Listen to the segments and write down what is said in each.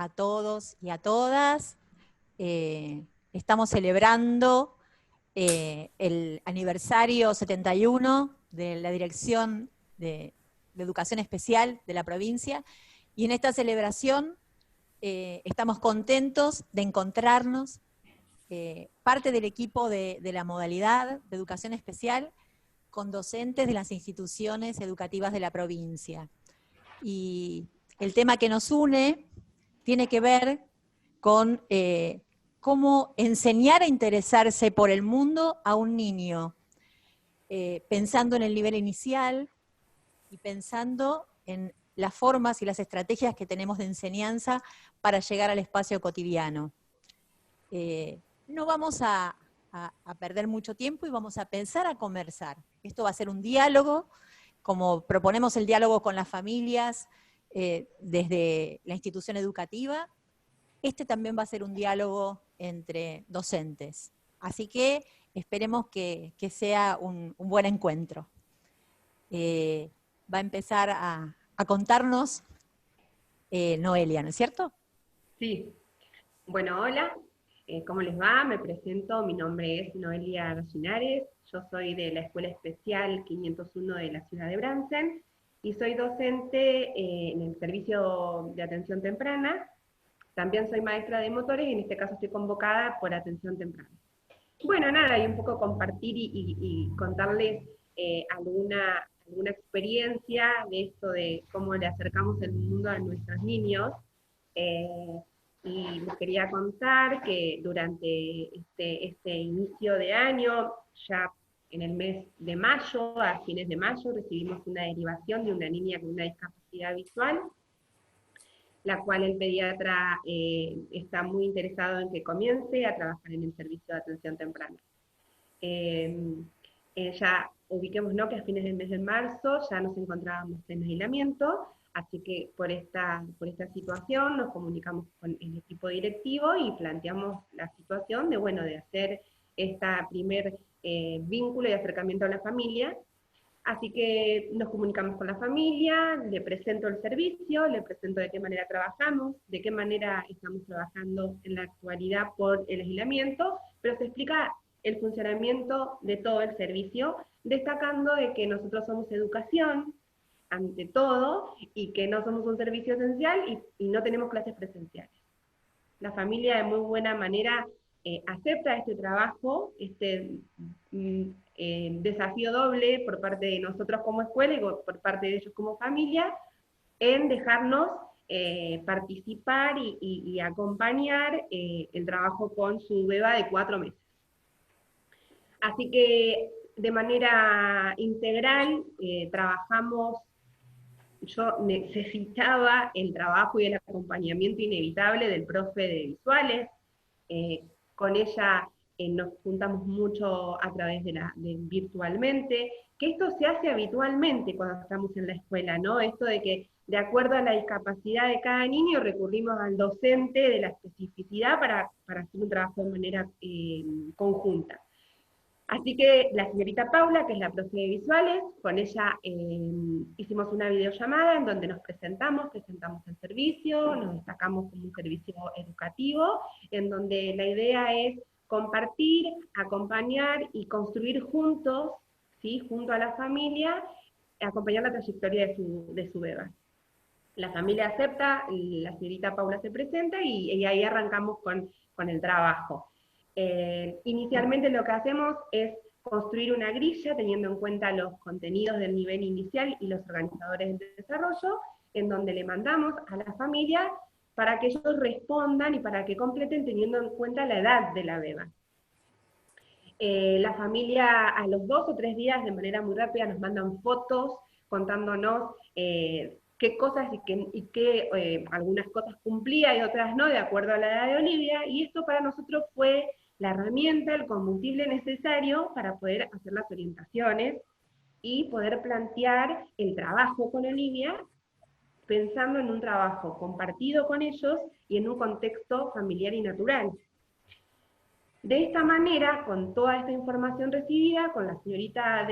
a todos y a todas. Estamos celebrando el aniversario 71 de la Dirección de Educación Especial de la provincia, y en esta celebración estamos contentos de encontrarnos parte del equipo de la modalidad de educación especial con docentes de las instituciones educativas de la provincia. Y el tema que nos une tiene que ver con cómo enseñar a interesarse por el mundo a un niño, pensando en el nivel inicial y pensando en las formas y las estrategias que tenemos de enseñanza para llegar al espacio cotidiano. No vamos a perder mucho tiempo y vamos a pensar a conversar. Esto va a ser un diálogo, como proponemos el diálogo con las familias desde la institución educativa. Este también va a ser un diálogo entre docentes. Así que esperemos que sea un buen encuentro. Va a empezar a contarnos Noelia, ¿no es cierto? Sí. Bueno, hola, ¿cómo les va? Me presento, mi nombre es Noelia Gallinares, yo soy de la Escuela Especial 501 de la ciudad de Bransen y soy docente en el servicio de atención temprana. También soy maestra de motores y en este caso estoy convocada por atención temprana. Bueno, nada, y un poco compartir y contarles alguna experiencia de esto de cómo le acercamos el mundo a nuestros niños. Eh, y les quería contar que durante este inicio de año, ya en el mes de mayo, a fines de mayo, recibimos una derivación de una niña con una discapacidad visual, la cual el pediatra está muy interesado en que comience a trabajar en el servicio de atención temprana. Ya ubiquémonos que a fines del mes de marzo ya nos encontrábamos en aislamiento, así que por esta situación nos comunicamos con el equipo directivo y planteamos la situación de, bueno, de hacer esta primer vínculo y acercamiento a la familia. Así que nos comunicamos con la familia, le presento el servicio, le presento de qué manera trabajamos, de qué manera estamos trabajando en la actualidad por el aislamiento, pero se explica el funcionamiento de todo el servicio, destacando de que nosotros somos educación, ante todo, y que no somos un servicio esencial y no tenemos clases presenciales. La familia de muy buena manera acepta este trabajo, desafío doble por parte de nosotros como escuela y por parte de ellos como familia, en dejarnos participar y acompañar el trabajo con su beba de 4 meses. Así que de manera integral trabajamos. Yo necesitaba el trabajo y el acompañamiento inevitable del profe de visuales. Con ella nos juntamos mucho a través de virtualmente, que esto se hace habitualmente cuando estamos en la escuela, ¿no? Esto de que de acuerdo a la discapacidad de cada niño recurrimos al docente de la especificidad para hacer un trabajo de manera conjunta. Así que la señorita Paula, que es la profe de visuales, con ella hicimos una videollamada en donde nos presentamos el servicio, nos destacamos como un servicio educativo, en donde la idea es compartir, acompañar y construir juntos, ¿sí? Junto a la familia, acompañar la trayectoria de su beba. La familia acepta, la señorita Paula se presenta y ahí arrancamos con el trabajo. Inicialmente lo que hacemos es construir una grilla teniendo en cuenta los contenidos del nivel inicial y los organizadores del desarrollo, en donde le mandamos a la familia para que ellos respondan y para que completen teniendo en cuenta la edad de la beba. La familia a los 2 o 3 días de manera muy rápida nos mandan fotos contándonos qué cosas y qué algunas cosas cumplía y otras no, de acuerdo a la edad de Olivia, y esto para nosotros fue la herramienta, el combustible necesario para poder hacer las orientaciones y poder plantear el trabajo con Olivia, pensando en un trabajo compartido con ellos y en un contexto familiar y natural. De esta manera, con toda esta información recibida, con la señorita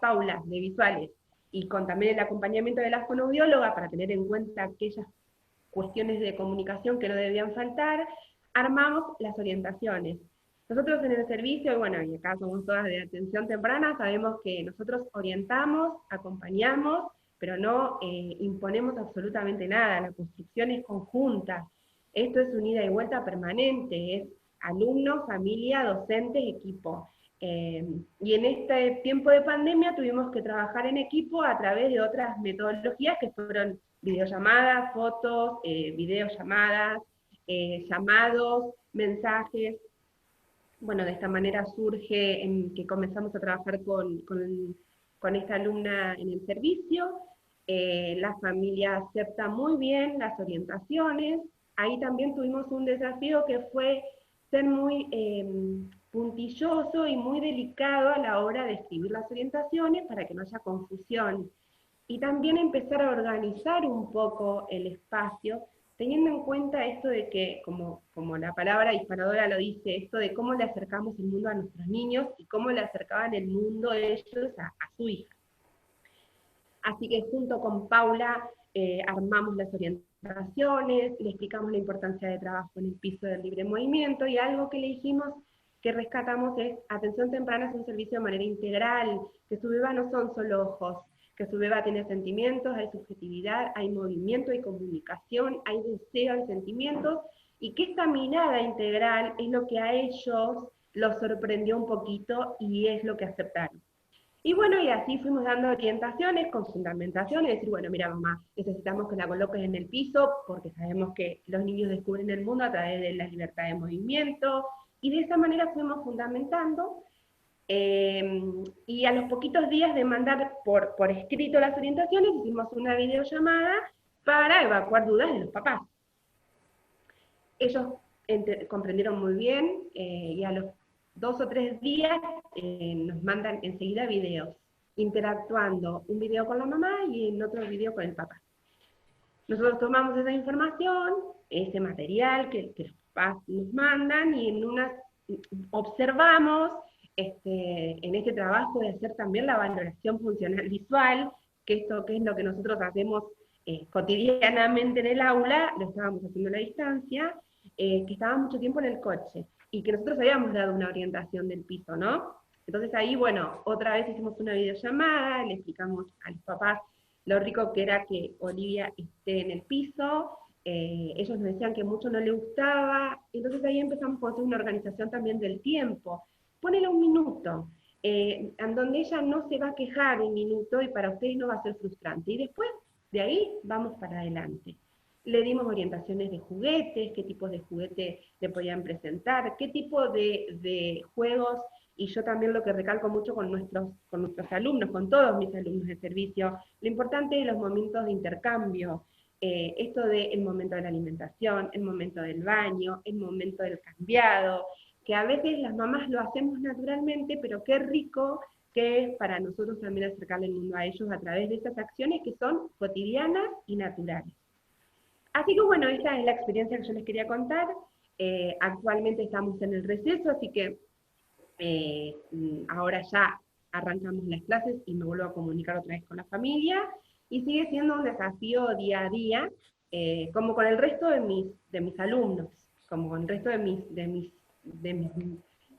Paula de Visuales, y con también el acompañamiento de la fonoaudióloga para tener en cuenta aquellas cuestiones de comunicación que no debían faltar, armamos las orientaciones. Nosotros en el servicio, y bueno, y acá somos todas de atención temprana, sabemos que nosotros orientamos, acompañamos, pero no imponemos absolutamente nada, la construcción es conjunta. Esto es un ida y vuelta permanente, es alumno, familia, docentes, equipo. Y en este tiempo de pandemia tuvimos que trabajar en equipo a través de otras metodologías que fueron videollamadas, fotos, videollamadas, llamados, mensajes. Bueno, de esta manera surge en que comenzamos a trabajar con esta alumna en el servicio. La familia acepta muy bien las orientaciones. Ahí también tuvimos un desafío que fue ser muy puntilloso y muy delicado a la hora de escribir las orientaciones para que no haya confusión. Y también empezar a organizar un poco el espacio, teniendo en cuenta esto de que, como la palabra disparadora lo dice, esto de cómo le acercamos el mundo a nuestros niños y cómo le acercaban el mundo ellos a su hija. Así que junto con Paula armamos las orientaciones, le explicamos la importancia de trabajo en el piso del libre movimiento, y algo que le dijimos que rescatamos es: atención temprana es un servicio de manera integral, que su beba no son solo ojos, que su beba tiene sentimientos, hay subjetividad, hay movimiento, hay comunicación, hay deseo, hay sentimientos, y que esta mirada integral es lo que a ellos los sorprendió un poquito y es lo que aceptaron. Y bueno, y así fuimos dando orientaciones con fundamentaciones, decir, bueno, mira mamá, necesitamos que la coloques en el piso porque sabemos que los niños descubren el mundo a través de la libertad de movimiento, y de esa manera fuimos fundamentando, y a los poquitos días de mandar por escrito las orientaciones, hicimos una videollamada para evacuar dudas de los papás. Ellos comprendieron muy bien, y a los 2 o 3 días nos mandan enseguida videos, interactuando, un video con la mamá y en otro video con el papá. Nosotros tomamos esa información, ese material que los papás nos mandan, y observamos en este trabajo de hacer también la valoración funcional visual, que esto que es lo que nosotros hacemos cotidianamente en el aula, lo estábamos haciendo a la distancia, que estaban mucho tiempo en el coche, y que nosotros habíamos dado una orientación del piso, ¿no? Entonces ahí, bueno, otra vez hicimos una videollamada, le explicamos a los papás lo rico que era que Olivia esté en el piso, ellos nos decían que mucho no le gustaba, entonces ahí empezamos a hacer una organización también del tiempo. Ponele un minuto, en donde ella no se va a quejar un minuto y para ustedes no va a ser frustrante, y después de ahí vamos para adelante. Le dimos orientaciones de juguetes, qué tipos de juguetes le podían presentar, qué tipo de juegos, y yo también lo que recalco mucho con nuestros alumnos, con todos mis alumnos de servicio, lo importante es los momentos de intercambio, esto del momento de la alimentación, el momento del baño, el momento del cambiado, que a veces las mamás lo hacemos naturalmente, pero qué rico que es para nosotros también acercarle el mundo a ellos a través de estas acciones que son cotidianas y naturales. Así que bueno, esta es la experiencia que yo les quería contar. Actualmente estamos en el receso, así que ahora ya arrancamos las clases y me vuelvo a comunicar otra vez con la familia, y sigue siendo un desafío día a día, como con el resto de mis alumnos, como con el resto de mis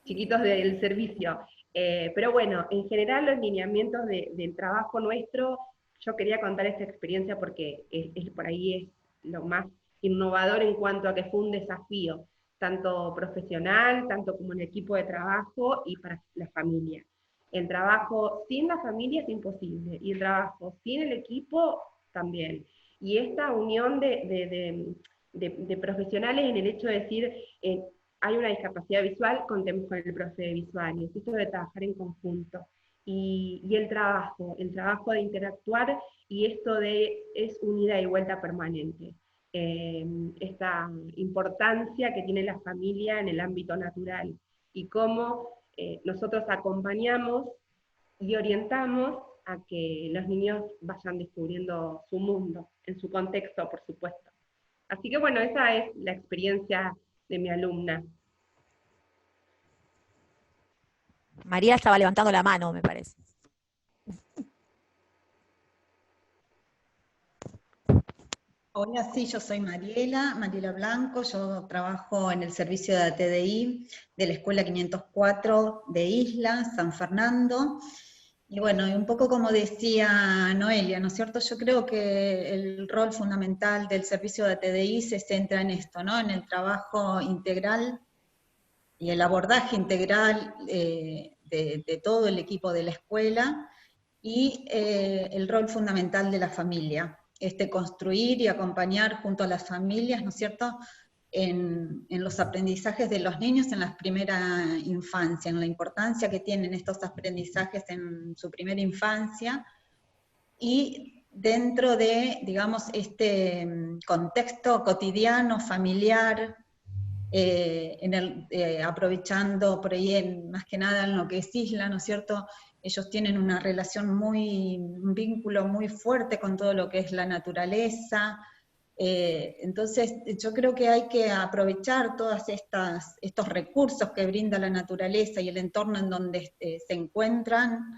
chiquitos del servicio. Pero bueno, en general los lineamientos del trabajo nuestro, yo quería contar esta experiencia porque por ahí es lo más innovador en cuanto a que fue un desafío, tanto profesional, tanto como en equipo de trabajo y para la familia. El trabajo sin la familia es imposible, y el trabajo sin el equipo también. Y esta unión de profesionales en el hecho de decir, hay una discapacidad visual, contemos con el profe de visuales, esto de trabajar en conjunto. Y el trabajo de interactuar, y esto es un ida y vuelta permanente. Esta importancia que tiene la familia en el ámbito natural, y cómo nosotros acompañamos y orientamos a que los niños vayan descubriendo su mundo, en su contexto, por supuesto. Así que bueno, esa es la experiencia de mi alumna. María estaba levantando la mano, me parece. Hola, sí, yo soy Mariela Blanco, yo trabajo en el servicio de ATDI de la Escuela 504 de Isla, San Fernando. Y bueno, y un poco como decía Noelia, ¿no es cierto? Yo creo que el rol fundamental del servicio de ATDI se centra en esto, ¿no? En el trabajo integral y el abordaje integral de todo el equipo de la escuela, y el rol fundamental de la familia, construir y acompañar junto a las familias, ¿no es cierto?, en los aprendizajes de los niños en la primera infancia, en la importancia que tienen estos aprendizajes en su primera infancia, y dentro de, digamos, este contexto cotidiano, familiar, aprovechando por ahí más que nada en lo que es Isla, ¿no es cierto? Ellos tienen una relación un vínculo muy fuerte con todo lo que es la naturaleza. Entonces yo creo que hay que aprovechar todos estos recursos que brinda la naturaleza y el entorno en donde se encuentran,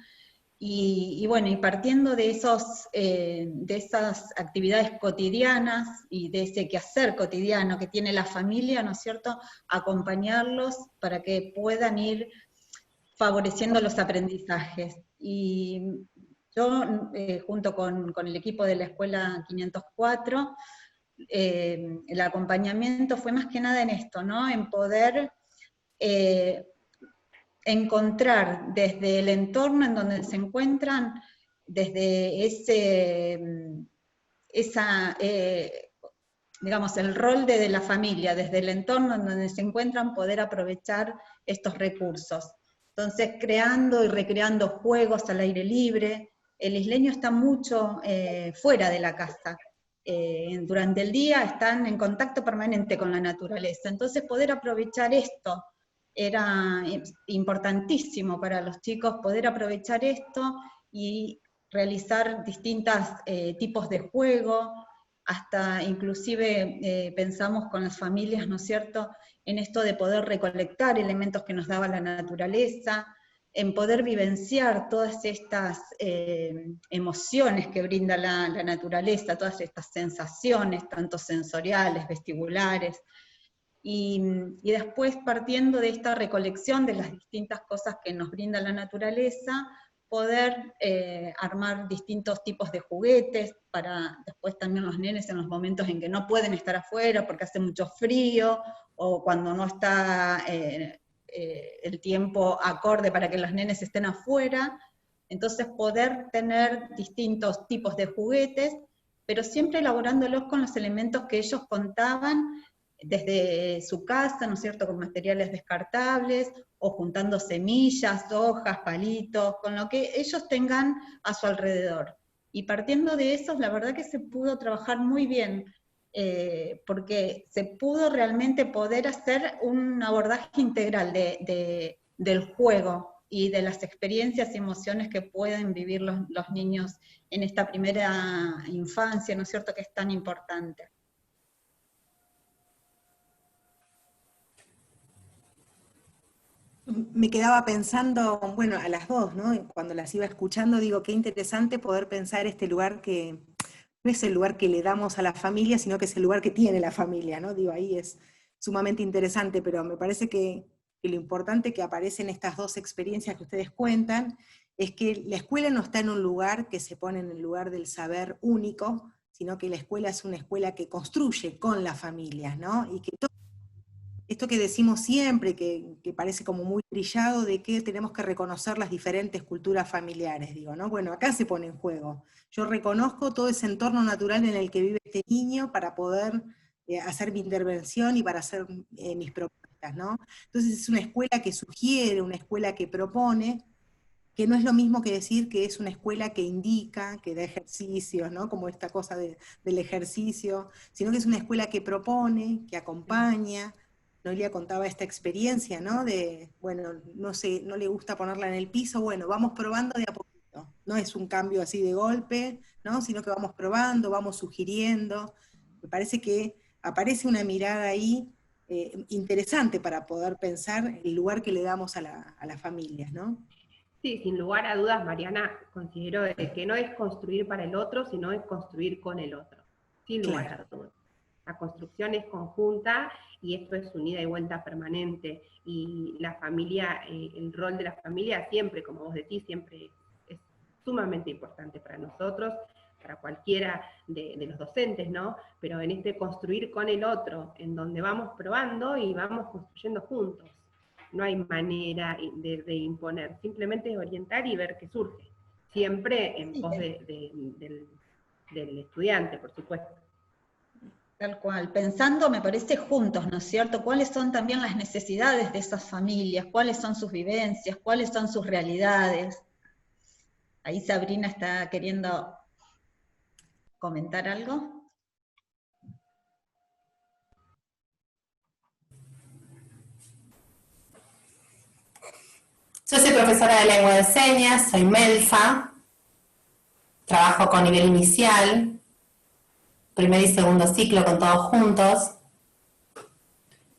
y bueno, y partiendo de esas actividades cotidianas y de ese quehacer cotidiano que tiene la familia, ¿no es cierto?, acompañarlos para que puedan ir favoreciendo los aprendizajes. Y yo, junto con el equipo de la Escuela 504, el acompañamiento fue más que nada en esto, ¿no?, en poder encontrar desde el entorno en donde se encuentran, desde digamos, el rol de la familia, desde el entorno en donde se encuentran, poder aprovechar estos recursos. Entonces, creando y recreando juegos al aire libre. El isleño está mucho fuera de la casa. Durante el día están en contacto permanente con la naturaleza. Entonces, poder aprovechar esto era importantísimo para los chicos, poder aprovechar esto y realizar distintos tipos de juego, hasta inclusive pensamos con las familias, ¿no es cierto?, en esto de poder recolectar elementos que nos daba la naturaleza, en poder vivenciar todas estas emociones que brinda la naturaleza, todas estas sensaciones, tanto sensoriales, vestibulares, y después, partiendo de esta recolección de las distintas cosas que nos brinda la naturaleza, poder armar distintos tipos de juguetes para después también los nenes en los momentos en que no pueden estar afuera porque hace mucho frío, o cuando no está el tiempo acorde para que los nenes estén afuera. Entonces poder tener distintos tipos de juguetes, pero siempre elaborándolos con los elementos que ellos contaban desde su casa, ¿no es cierto?, con materiales descartables, o juntando semillas, hojas, palitos, con lo que ellos tengan a su alrededor. Y partiendo de eso, la verdad que se pudo trabajar muy bien, porque se pudo realmente poder hacer un abordaje integral del juego y de las experiencias y emociones que pueden vivir los niños en esta primera infancia, ¿no es cierto?, que es tan importante. Me quedaba pensando, bueno, a las dos, ¿no? Cuando las iba escuchando, digo, qué interesante poder pensar este lugar que no es el lugar que le damos a la familia, sino que es el lugar que tiene la familia, ¿no? Digo, ahí es sumamente interesante, pero me parece que lo importante que aparece en estas dos experiencias que ustedes cuentan es que la escuela no está en un lugar que se pone en el lugar del saber único, sino que la escuela es una escuela que construye con las familias, ¿no? Y que esto que decimos siempre, que parece como muy trillado, de que tenemos que reconocer las diferentes culturas familiares, digo, ¿no? Bueno, acá se pone en juego. Yo reconozco todo ese entorno natural en el que vive este niño para poder hacer mi intervención y para hacer mis propuestas, ¿no? Entonces es una escuela que sugiere, una escuela que propone, que no es lo mismo que decir que es una escuela que indica, que da ejercicios, ¿no? Como esta cosa del ejercicio, sino que es una escuela que propone, que acompaña. Noelia contaba esta experiencia, ¿no? De, bueno, no sé, no le gusta ponerla en el piso, bueno, vamos probando de a poquito. No es un cambio así de golpe, ¿no? Sino que vamos probando, vamos sugiriendo. Me parece que aparece una mirada ahí interesante para poder pensar el lugar que le damos a las familias, ¿no? Sí, sin lugar a dudas, Mariana, considero que no es construir para el otro, sino es construir con el otro. sin lugar a dudas. La construcción es conjunta y esto es un ida y vuelta permanente. Y la familia, el rol de la familia siempre, como vos decís, siempre es sumamente importante para nosotros, para cualquiera de los docentes, ¿no? Pero en este construir con el otro, en donde vamos probando y vamos construyendo juntos. No hay manera de imponer, simplemente orientar y ver qué surge. Siempre en pos del estudiante, por supuesto. Tal cual, pensando, me parece, juntos, ¿no es cierto? ¿Cuáles son también las necesidades de esas familias? ¿Cuáles son sus vivencias? ¿Cuáles son sus realidades? Ahí Sabrina está queriendo comentar algo. Yo soy profesora de lengua de señas, soy MELFA, trabajo con nivel inicial, primer y segundo ciclo con todos juntos.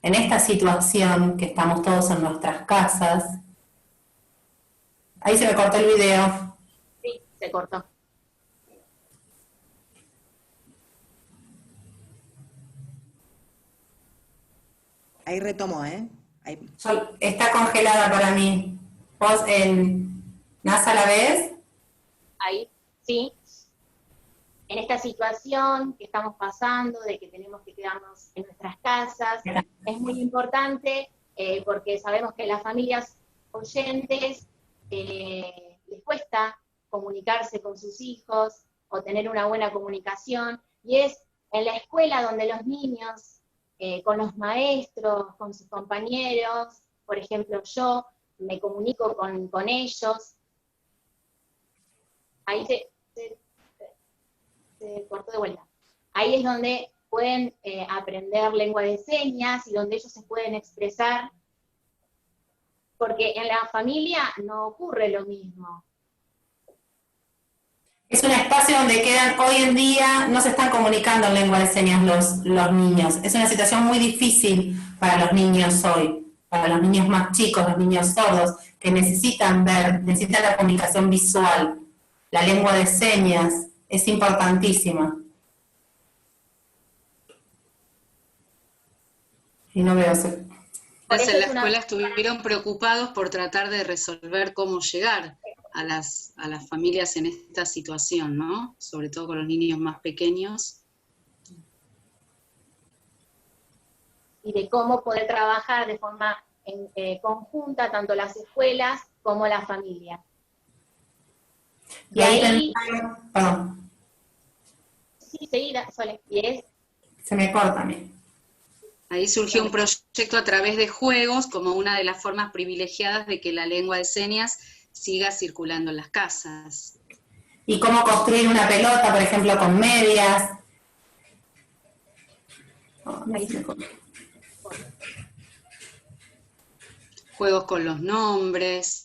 En esta situación que estamos todos en nuestras casas, ahí se me cortó el video. Sí, se cortó. Ahí retomó, ¿eh? Ahí. Está congelada para mí. ¿Vos en NASA la ves? Ahí, sí. En esta situación que estamos pasando, de que tenemos que quedarnos en nuestras casas, es muy importante porque sabemos que las familias oyentes les cuesta comunicarse con sus hijos o tener una buena comunicación, y es en la escuela donde los niños, con los maestros, con sus compañeros, por ejemplo yo, me comunico con ellos. Ahí se cortó de vuelta. Ahí es donde pueden aprender lengua de señas y donde ellos se pueden expresar, porque en la familia no ocurre lo mismo. Es un espacio donde quedan, hoy en día, no se están comunicando en lengua de señas los niños. Es una situación muy difícil para los niños hoy, para los niños más chicos, los niños sordos, que necesitan ver, necesitan la comunicación visual. La lengua de señas es importantísima. Y no veo... En la escuela estuvieron preocupados por tratar de resolver cómo llegar a las familias en esta situación, ¿no? Sobre todo con los niños más pequeños. Y de cómo poder trabajar de forma conjunta, tanto las escuelas como la familia. Y ahí perdón. Sí, seguida, Sole, y es... Se me corta a mí. Ahí surgió un proyecto a través de juegos como una de las formas privilegiadas de que la lengua de señas siga circulando en las casas. Y cómo construir una pelota, por ejemplo, con medias. Ahí se me corta. Juegos con los nombres.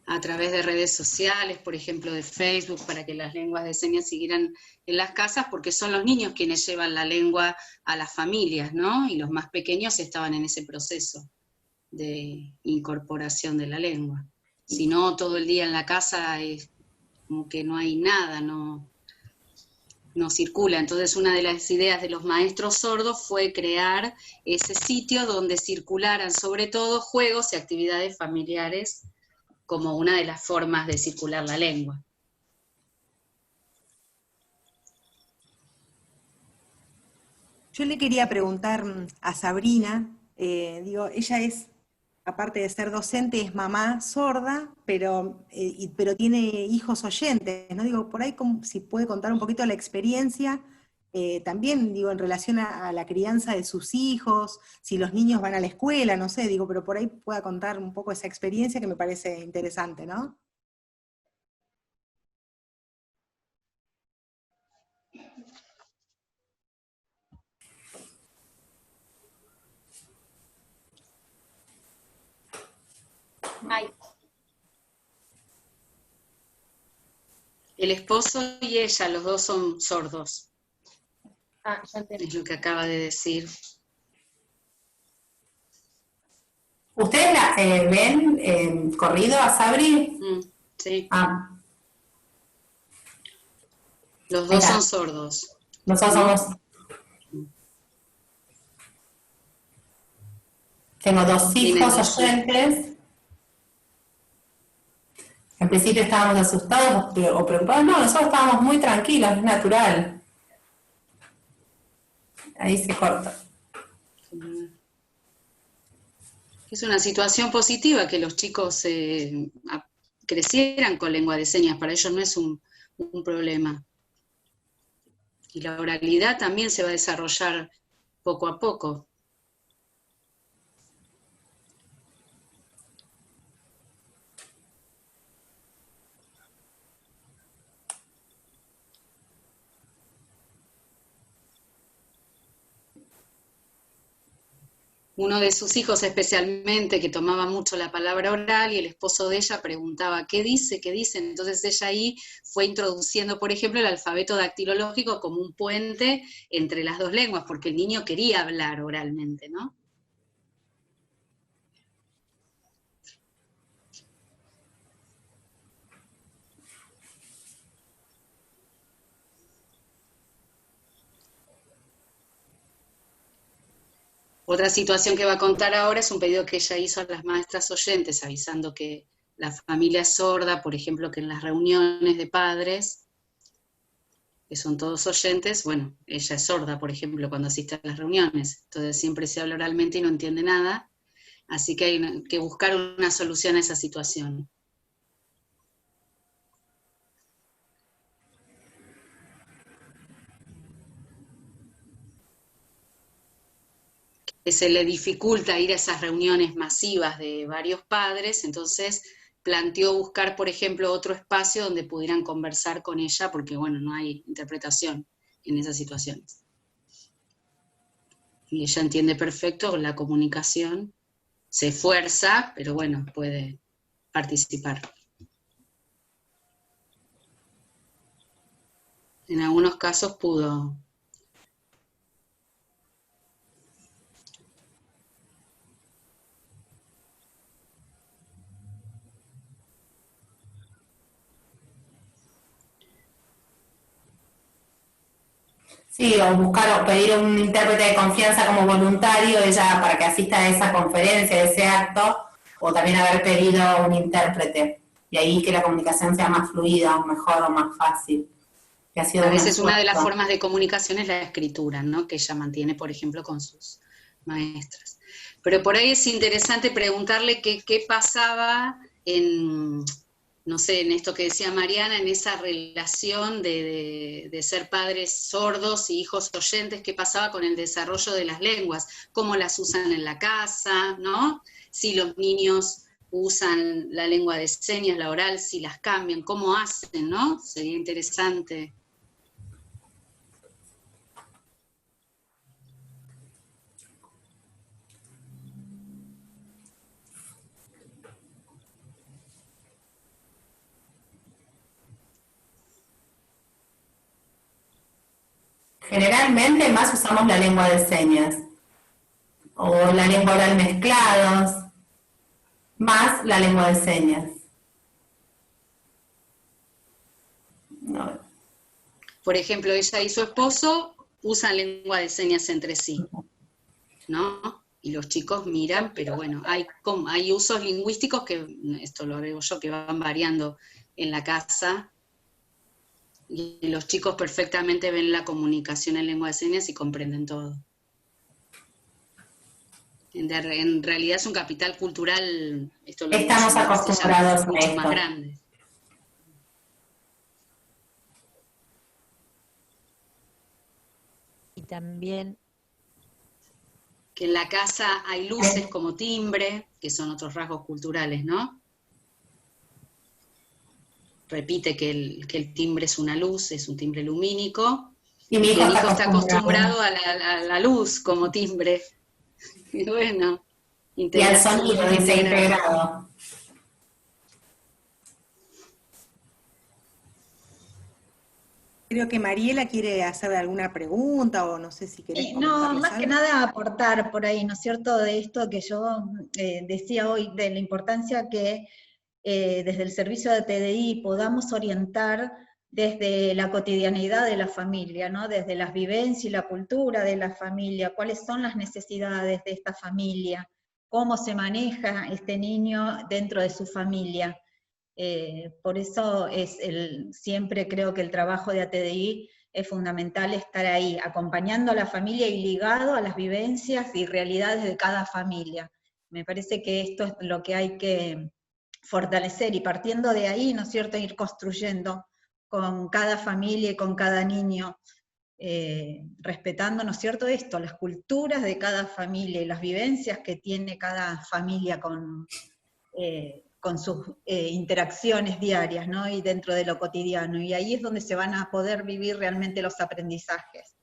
A través de redes sociales, por ejemplo de Facebook, para que las lenguas de señas siguieran en las casas, porque son los niños quienes llevan la lengua a las familias, ¿no? Y los más pequeños estaban en ese proceso de incorporación de la lengua. Si no, todo el día en la casa es como que no hay nada, no circula. Entonces una de las ideas de los maestros sordos fue crear ese sitio donde circularan sobre todo juegos y actividades familiares como una de las formas de circular la lengua. Yo le quería preguntar a Sabrina, ella es, aparte de ser docente, es mamá sorda, pero tiene hijos oyentes, ¿no? Digo, por ahí si puede contar un poquito la experiencia, también, en relación a la crianza de sus hijos, si los niños van a la escuela, no sé, pero por ahí pueda contar un poco esa experiencia que me parece interesante, ¿no? Ay. El esposo y ella, los dos son sordos. Ah, ya entendí. Es lo que acaba de decir. ¿Ustedes ven corrido a Sabri? Sí. Ah, Los dos son sordos. nosotros somos... Tengo 2 hijos oyentes. En principio estábamos asustados o preocupados. No, nosotros estábamos muy tranquilos, es natural. Ahí se corta. Es una situación positiva que los chicos crecieran con lengua de señas, para ellos no es un problema. Y la oralidad también se va a desarrollar poco a poco. Uno de sus hijos especialmente, que tomaba mucho la palabra oral, y el esposo de ella preguntaba, ¿qué dice? ¿Qué dice? Entonces ella ahí fue introduciendo, por ejemplo, el alfabeto dactilológico como un puente entre las dos lenguas, porque el niño quería hablar oralmente, ¿no? Otra situación que va a contar ahora es un pedido que ella hizo a las maestras oyentes, avisando que la familia es sorda, por ejemplo, que en las reuniones de padres, que son todos oyentes, bueno, ella es sorda, por ejemplo, cuando asiste a las reuniones, entonces siempre se habla oralmente y no entiende nada, así que hay que buscar una solución a esa situación. Que se le dificulta ir a esas reuniones masivas de varios padres, entonces planteó buscar, por ejemplo, otro espacio donde pudieran conversar con ella, porque bueno, no hay interpretación en esas situaciones. Y ella entiende perfecto la comunicación, se esfuerza, pero bueno, puede participar. En algunos casos pudo. Sí, o buscar o pedir un intérprete de confianza como voluntario, ella para que asista a esa conferencia, a ese acto, o también haber pedido un intérprete, y ahí que la comunicación sea más fluida, o mejor, o más fácil. Que ha sido A un veces una de las esfuerzo. formas de comunicación es la escritura, ¿no? Que ella mantiene, por ejemplo, con sus maestras. Pero por ahí es interesante preguntarle qué pasaba en, no sé, en esto que decía Mariana, en esa relación de ser padres sordos y hijos oyentes, qué pasaba con el desarrollo de las lenguas, cómo las usan en la casa, ¿no? Si los niños usan la lengua de señas, la oral, si las cambian, cómo hacen, ¿no? Sería interesante. Generalmente más usamos la lengua de señas, o la lengua oral mezclados, más la lengua de señas. No. Por ejemplo, ella y su esposo usan lengua de señas entre sí, ¿no? Y los chicos miran, pero bueno, hay usos lingüísticos que, esto lo agrego yo, que van variando en la casa, y los chicos perfectamente ven la comunicación en lengua de señas y comprenden todo. En realidad es un capital cultural, esto lo Estamos digo yo, acostumbrados a mucho esto. más grande. Y también Que en la casa hay luces como timbre, que son otros rasgos culturales, ¿no? Repite que el timbre es una luz, es un timbre lumínico, Y mi y hijo el hijo está está acostumbrado a la luz como timbre. Y bueno, y al sonido, dice integrado. Creo que Mariela quiere hacer alguna pregunta o no sé si querés No, comentarles más que algo. nada aportar por ahí, ¿no es cierto?, de esto que yo decía hoy, de la importancia que desde el servicio de TDI podamos orientar desde la cotidianidad de la familia, ¿no? Desde las vivencias y la cultura de la familia, cuáles son las necesidades de esta familia, cómo se maneja este niño dentro de su familia. Por eso siempre creo que el trabajo de ATDI es fundamental estar ahí, acompañando a la familia y ligado a las vivencias y realidades de cada familia. Me parece que esto es lo que hay que fortalecer, y partiendo de ahí, ¿no es cierto?, ir construyendo con cada familia y con cada niño, respetando, ¿no es cierto?, esto, las culturas de cada familia y las vivencias que tiene cada familia con sus interacciones diarias, ¿no?, y dentro de lo cotidiano, y ahí es donde se van a poder vivir realmente los aprendizajes.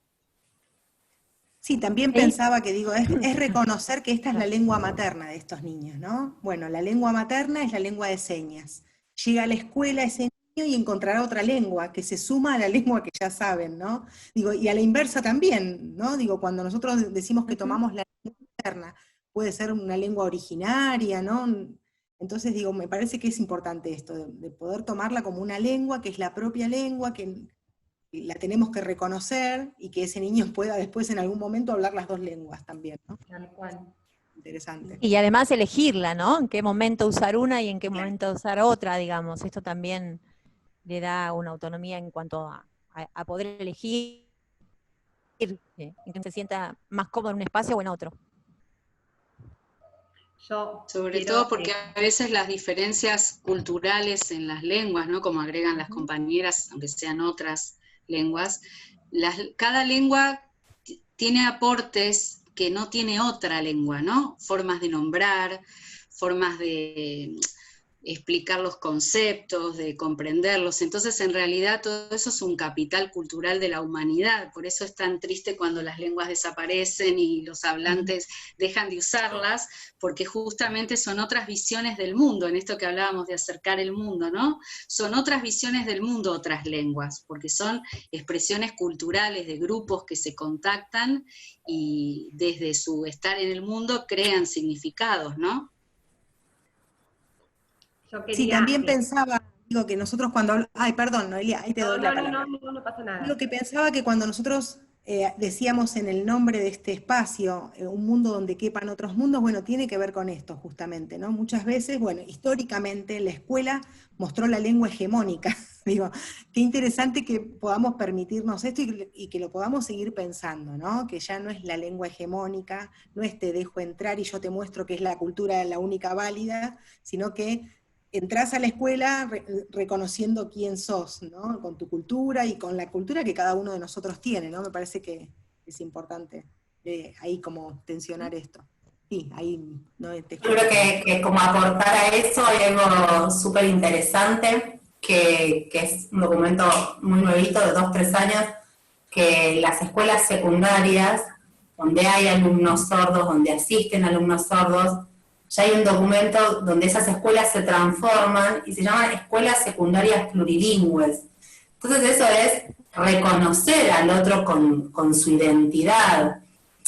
Sí, también pensaba que, digo, es reconocer que esta es la lengua materna de estos niños, ¿no? Bueno, la lengua materna es la lengua de señas. Llega a la escuela ese niño y encontrará otra lengua que se suma a la lengua que ya saben, ¿no? Digo, y a la inversa también, ¿no? Digo, cuando nosotros decimos que tomamos la lengua materna, puede ser una lengua originaria, ¿no? Entonces, digo, me parece que es importante esto, de poder tomarla como una lengua que es la propia lengua, que la tenemos que reconocer, y que ese niño pueda después en algún momento hablar las dos lenguas también, ¿no? Tal cual. Interesante. Y además elegirla, ¿no? En qué momento usar una y en qué momento usar otra, digamos. Esto también le da una autonomía en cuanto a poder elegir, en que se sienta más cómodo en un espacio o en otro. Sobre todo porque a veces las diferencias culturales en las lenguas, ¿no?, como agregan las compañeras, aunque sean otras lenguas, cada lengua tiene aportes que no tiene otra lengua, ¿no? Formas de nombrar, formas de explicar los conceptos, de comprenderlos. Entonces, en realidad, todo eso es un capital cultural de la humanidad. Por eso es tan triste cuando las lenguas desaparecen y los hablantes dejan de usarlas, porque justamente son otras visiones del mundo, en esto que hablábamos de acercar el mundo, ¿no? Son otras visiones del mundo, otras lenguas, porque son expresiones culturales de grupos que se contactan y desde su estar en el mundo crean significados, ¿no? Sí, también pensaba, digo, que nosotros cuando ay, perdón, Noelia, ahí te doy la palabra. No pasa nada. Lo que pensaba que cuando nosotros decíamos en el nombre de este espacio, un mundo donde quepan otros mundos, bueno, tiene que ver con esto justamente, ¿no? Muchas veces, bueno, históricamente la escuela mostró la lengua hegemónica. Digo, qué interesante que podamos permitirnos esto y que lo podamos seguir pensando, ¿no? Que ya no es la lengua hegemónica, no es te dejo entrar y yo te muestro que es la cultura la única válida, sino que entrás a la escuela reconociendo quién sos, ¿no? Con tu cultura y con la cultura que cada uno de nosotros tiene, ¿no? Me parece que es importante ahí como tensionar esto. Sí, ahí no te Yo creo que como aportar a eso hay algo súper interesante, que es un documento muy nuevito de 2-3 años, que las escuelas secundarias, donde hay alumnos sordos, donde asisten alumnos sordos, ya hay un documento donde esas escuelas se transforman y se llaman escuelas secundarias plurilingües. Entonces eso es reconocer al otro con su identidad.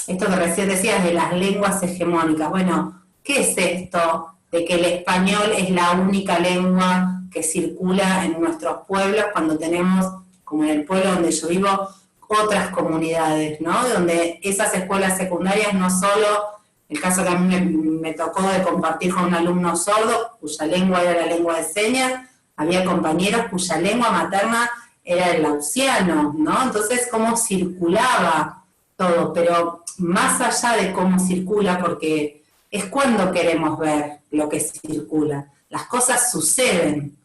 Esto que recién decías de las lenguas hegemónicas. Bueno, ¿qué es esto de que el español es la única lengua que circula en nuestros pueblos cuando tenemos, como en el pueblo donde yo vivo, otras comunidades, ¿no? Donde esas escuelas secundarias no solo... El caso que a mí me tocó de compartir con un alumno sordo, cuya lengua era la lengua de señas, había compañeros cuya lengua materna era el laosiano, ¿no? Entonces, cómo circulaba todo, pero más allá de cómo circula, porque es cuando queremos ver lo que circula. Las cosas suceden,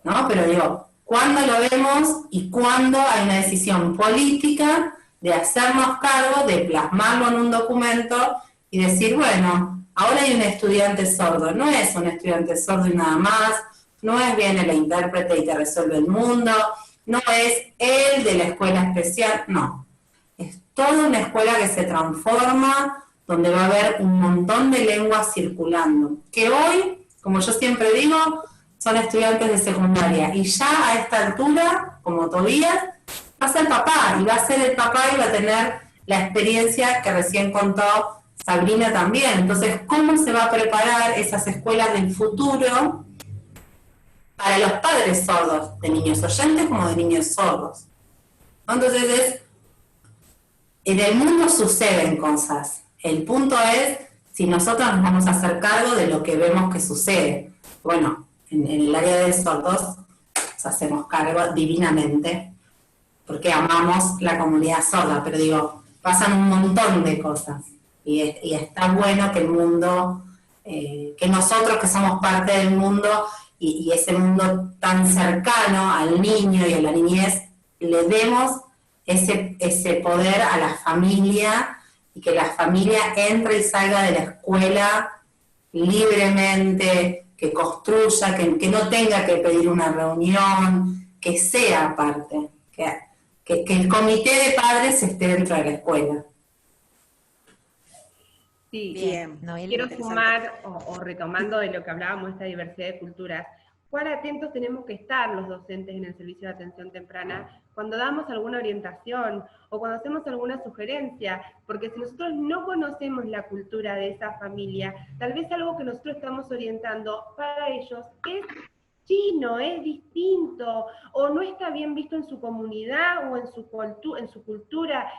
¿no? Pero digo, ¿cuándo lo vemos y cuándo hay una decisión política de hacernos cargo, de plasmarlo en un documento y decir, bueno, ahora hay un estudiante sordo, no es un estudiante sordo y nada más, no es viene la intérprete y te resuelve el mundo, no es el de la escuela especial, no. Es toda una escuela que se transforma, donde va a haber un montón de lenguas circulando, que hoy, como yo siempre digo, son estudiantes de secundaria, y ya a esta altura, como Tobías, va a ser papá, y va a ser el papá y va a tener la experiencia que recién contó Sabrina también. Entonces, ¿cómo se va a preparar esas escuelas del futuro para los padres sordos, de niños oyentes como de niños sordos. Entonces en el mundo suceden cosas. El punto es si nosotros nos vamos a hacer cargo de lo que vemos que sucede. Bueno, en el área de sordos nos hacemos cargo divinamente, porque amamos la comunidad sorda, pero digo, pasan un montón de cosas. Y está bueno que el mundo, que nosotros que somos parte del mundo, y ese mundo tan cercano al niño y a la niñez, le demos ese poder a la familia, y que la familia entre y salga de la escuela libremente, que construya, que no tenga que pedir una reunión, que sea parte, que el comité de padres esté dentro de la escuela. Sí, Bien. quiero sumar, o retomando de lo que hablábamos de esta diversidad de culturas, cuán atentos tenemos que estar los docentes en el servicio de atención temprana cuando damos alguna orientación o cuando hacemos alguna sugerencia, porque si nosotros no conocemos la cultura de esa familia, tal vez algo que nosotros estamos orientando para ellos es chino, es distinto, o no está bien visto en su comunidad o en su cultura.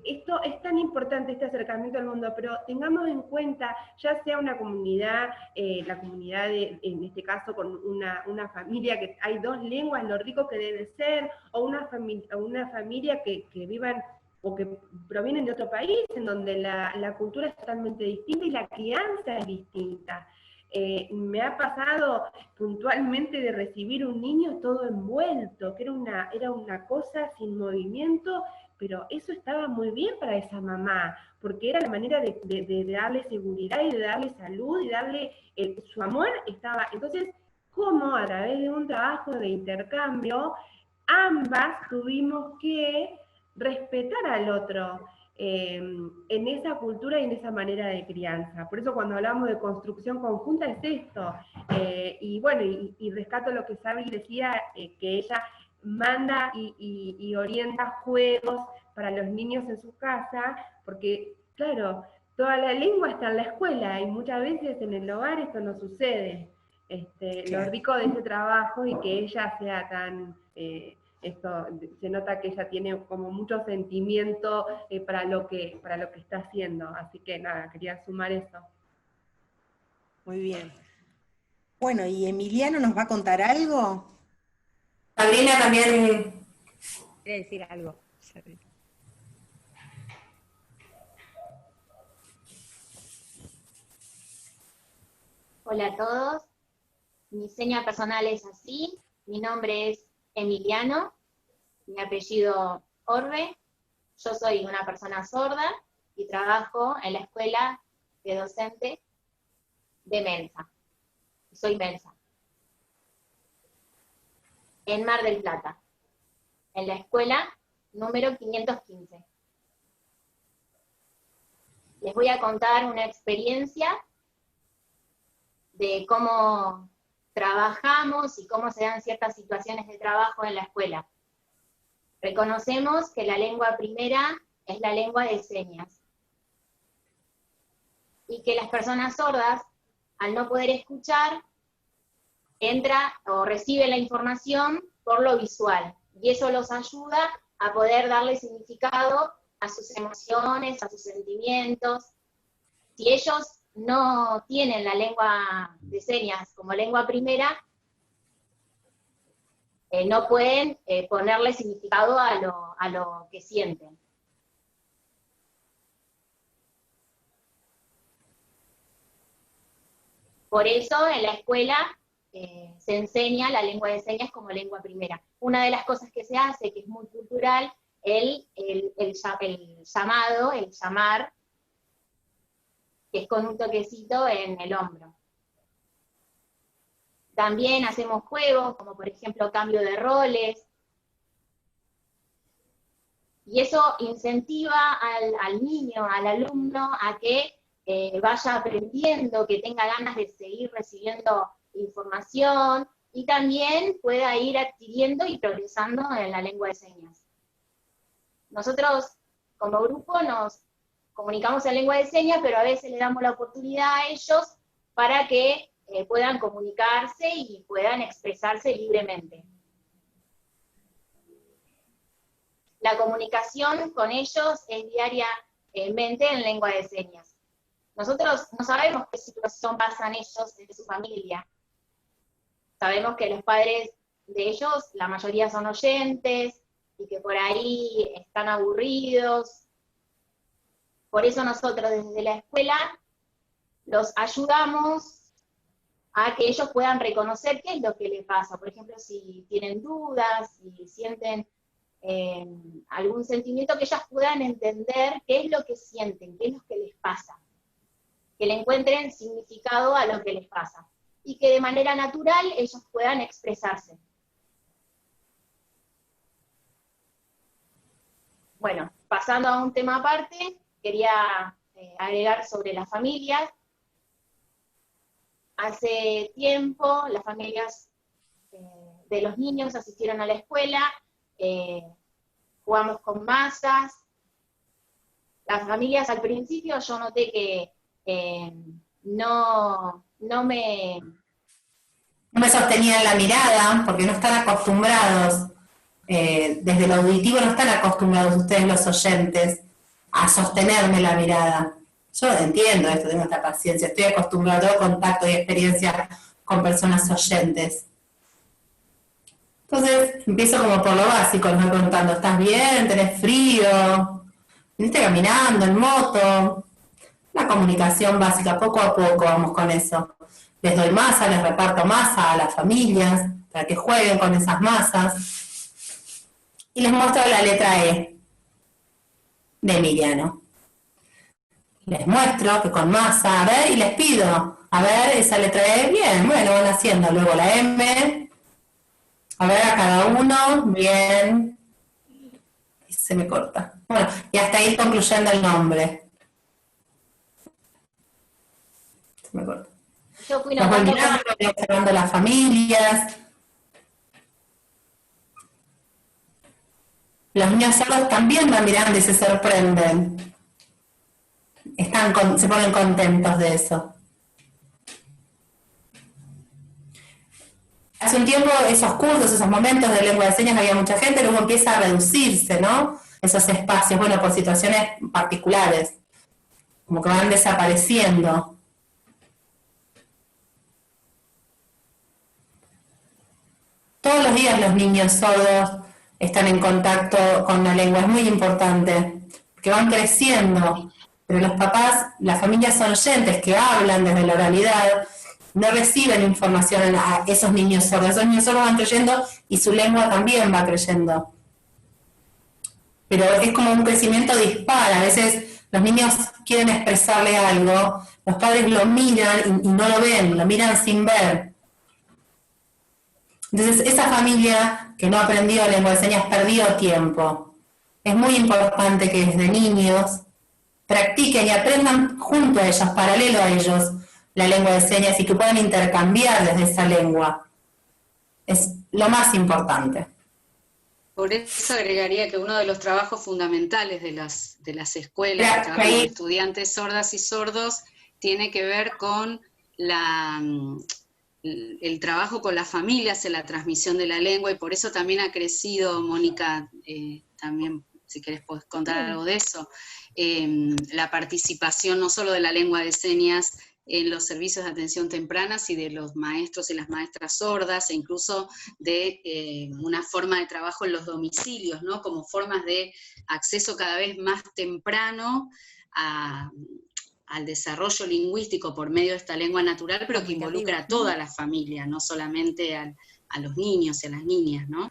Esto es tan importante, este acercamiento al mundo, pero tengamos en cuenta, ya sea una comunidad, la comunidad en este caso con una familia que hay dos lenguas, lo rico que debe ser, o una familia que vivan o que provienen de otro país, en donde la cultura es totalmente distinta y la crianza es distinta. Me ha pasado puntualmente de recibir un niño todo envuelto, que era una cosa sin movimiento, pero eso estaba muy bien para esa mamá, porque era la manera de darle seguridad y de darle salud y darle su amor. Entonces, ¿cómo a través de un trabajo de intercambio, ambas tuvimos que respetar al otro? En esa cultura y en esa manera de crianza. Por eso cuando hablamos de construcción conjunta es esto. Y bueno, y rescato lo que Sabi decía, que ella manda y orienta juegos para los niños en su casa, porque claro, toda la lengua está en la escuela y muchas veces en el hogar esto no sucede. Lo rico de ese trabajo y que ella sea tan... esto se nota que ella tiene como mucho sentimiento para lo que está haciendo, así que nada, quería sumar eso. Muy bien. Bueno, ¿y Emiliano nos va a contar algo? Sabrina también quiere decir algo. Hola a todos, mi seña personal es así, mi nombre es Emiliano, mi apellido Orbe, yo soy una persona sorda y trabajo en la escuela de docente de Mensa, soy Mensa, en Mar del Plata, en la escuela número 515. Les voy a contar una experiencia de cómo trabajamos y cómo se dan ciertas situaciones de trabajo en la escuela. Reconocemos que la lengua primera es la lengua de señas, y que las personas sordas, al no poder escuchar, entra o recibe la información por lo visual, y eso los ayuda a poder darle significado a sus emociones, a sus sentimientos. Si ellos no tienen la lengua de señas como lengua primera, no pueden ponerle significado a lo que sienten. Por eso en la escuela se enseña la lengua de señas como lengua primera. Una de las cosas que se hace, que es muy cultural, el llamar, que es con un toquecito en el hombro. También hacemos juegos, como por ejemplo cambio de roles, y eso incentiva al niño, al alumno, a que vaya aprendiendo, que tenga ganas de seguir recibiendo información, y también pueda ir adquiriendo y progresando en la lengua de señas. Nosotros, como grupo, nos comunicamos en lengua de señas, pero a veces le damos la oportunidad a ellos para que puedan comunicarse y puedan expresarse libremente. La comunicación con ellos es diariamente en lengua de señas. Nosotros no sabemos qué situación pasan ellos en su familia. Sabemos que los padres de ellos, la mayoría son oyentes, y que por ahí están aburridos. Por eso nosotros desde la escuela los ayudamos a que ellos puedan reconocer qué es lo que les pasa. Por ejemplo, si tienen dudas, si sienten algún sentimiento, que ellas puedan entender qué es lo que sienten, qué es lo que les pasa. Que le encuentren significado a lo que les pasa. Y que de manera natural ellos puedan expresarse. Bueno, pasando a un tema aparte, quería agregar sobre las familias. Hace tiempo las familias de los niños asistieron a la escuela, jugamos con masas. Las familias al principio yo noté que no me sostenían la mirada, porque no están acostumbrados, desde lo auditivo no están acostumbrados ustedes los oyentes a sostenerme la mirada. Yo entiendo esto, tengo esta paciencia, estoy acostumbrado a contacto y experiencia con personas oyentes. Entonces empiezo como por lo básico, les voy preguntando, ¿estás bien? ¿Tenés frío? ¿Viniste caminando en moto? La comunicación básica, poco a poco vamos con eso. Les doy masa, les reparto masa a las familias para que jueguen con esas masas. Y les muestro la letra E de Emiliano. Les muestro que con masa, a ver, y les pido, a ver, esa letra E, bien, bueno, van haciendo. Luego la M, a ver a cada uno, bien. Y se me corta. Bueno, y hasta ahí concluyendo el nombre. Se me corta. Yo fui Nos voy mirando, voy observando las familias. Los niños sordos también van mirando y se sorprenden. Se ponen contentos de eso. Hace un tiempo esos cursos, esos momentos de lengua de señas había mucha gente, luego empieza a reducirse, ¿no? Esos espacios, bueno, por situaciones particulares, como que van desapareciendo. Todos los días los niños sordos están en contacto con la lengua, es muy importante, porque van creciendo, pero los papás, las familias son oyentes que hablan desde la oralidad, no reciben información a esos niños sordos van creyendo y su lengua también va creyendo. Pero es como un crecimiento dispar, a veces los niños quieren expresarle algo, los padres lo miran y no lo ven, lo miran sin ver. Entonces, esa familia que no aprendió lengua de señas perdió tiempo. Es muy importante que desde niños practiquen y aprendan junto a ellos, paralelo a ellos, la lengua de señas y que puedan intercambiar desde esa lengua. Es lo más importante. Por eso agregaría que uno de los trabajos fundamentales de las escuelas, el trabajo de estudiantes sordas y sordos, tiene que ver con el trabajo con las familias en la transmisión de la lengua, y por eso también ha crecido, Mónica, también si querés podés contar algo de eso, la participación no solo de la lengua de señas en los servicios de atención temprana, y de los maestros y las maestras sordas, e incluso de una forma de trabajo en los domicilios, ¿no? Como formas de acceso cada vez más temprano al desarrollo lingüístico por medio de esta lengua natural, pero que involucra a toda la familia, no solamente a los niños y a las niñas, ¿no?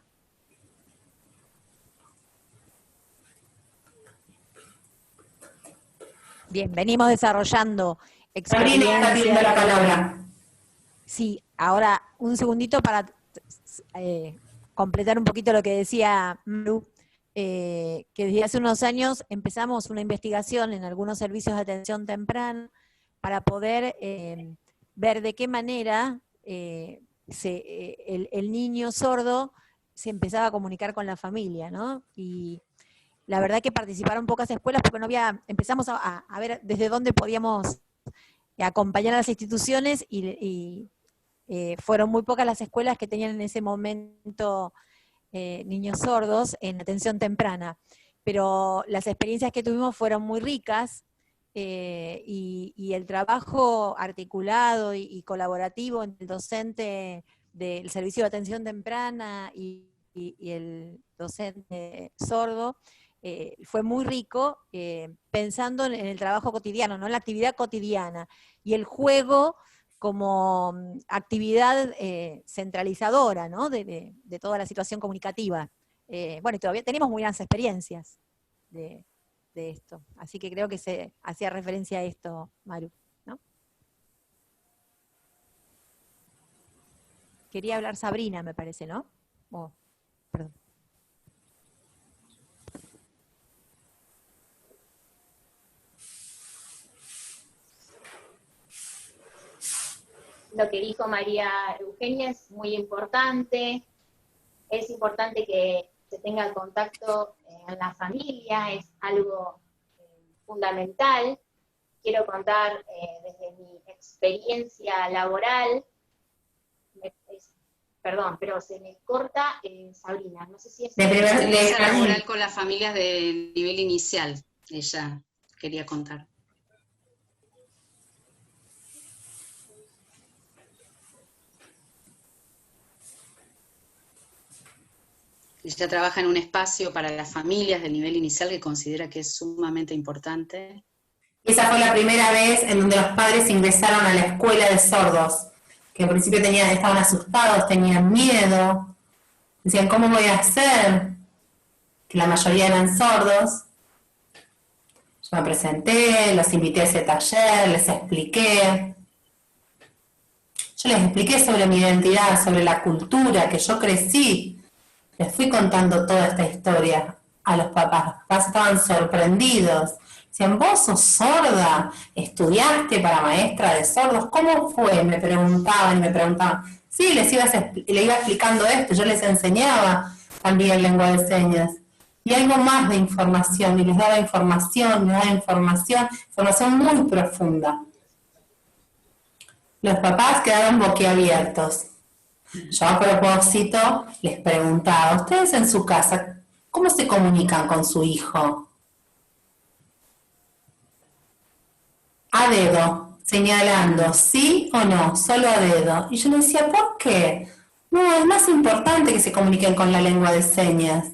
Bien, venimos desarrollando Sabrina está pidiendo la palabra. Sí, ahora un segundito para completar un poquito lo que decía Maru, que desde hace unos años empezamos una investigación en algunos servicios de atención temprana para poder ver de qué manera el niño sordo se empezaba a comunicar con la familia, ¿no? Y la verdad que participaron pocas escuelas porque no había, empezamos a ver desde dónde podíamos acompañar a las instituciones y fueron muy pocas las escuelas que tenían en ese momento niños sordos en atención temprana. Pero las experiencias que tuvimos fueron muy ricas, y el trabajo articulado y colaborativo entre el docente del servicio de atención temprana y el docente sordo fue muy rico, pensando en el trabajo cotidiano, ¿no? En la actividad cotidiana, y el juego como actividad centralizadora, ¿no? de toda la situación comunicativa. Bueno, y todavía tenemos muy buenas experiencias de esto. Así que creo que se hacía referencia a esto, Maru, ¿no? Quería hablar Sabrina, me parece, ¿no? Oh, perdón. Lo que dijo María Eugenia es muy importante. Es importante que se tenga contacto en la familia, es algo fundamental. Quiero contar desde mi experiencia laboral, perdón, pero se me corta, Sabrina, no sé si es... Experiencia laboral con las familias de nivel inicial, ella quería contar. Ella trabaja en un espacio para las familias del nivel inicial que considera que es sumamente importante. Esa fue la primera vez en donde los padres ingresaron a la escuela de sordos, que al principio estaban asustados, tenían miedo, decían, ¿cómo voy a hacer? Que la mayoría eran sordos. Yo me presenté, los invité a ese taller, les expliqué. Yo les expliqué sobre mi identidad, sobre la cultura, que yo crecí. Les fui contando toda esta historia a los papás. Los papás estaban sorprendidos. Decían, ¿vos sos sorda? ¿Estudiaste para maestra de sordos? ¿Cómo fue? Me preguntaban y me preguntaban. Sí, les iba explicando esto, yo les enseñaba también lengua de señas. Y algo más de información, y les daba información muy profunda. Los papás quedaron boquiabiertos. Yo a propósito les preguntaba, ¿ustedes en su casa cómo se comunican con su hijo? A dedo, señalando, sí o no, solo a dedo. Y yo le decía, ¿por qué? No, es más importante que se comuniquen con la lengua de señas.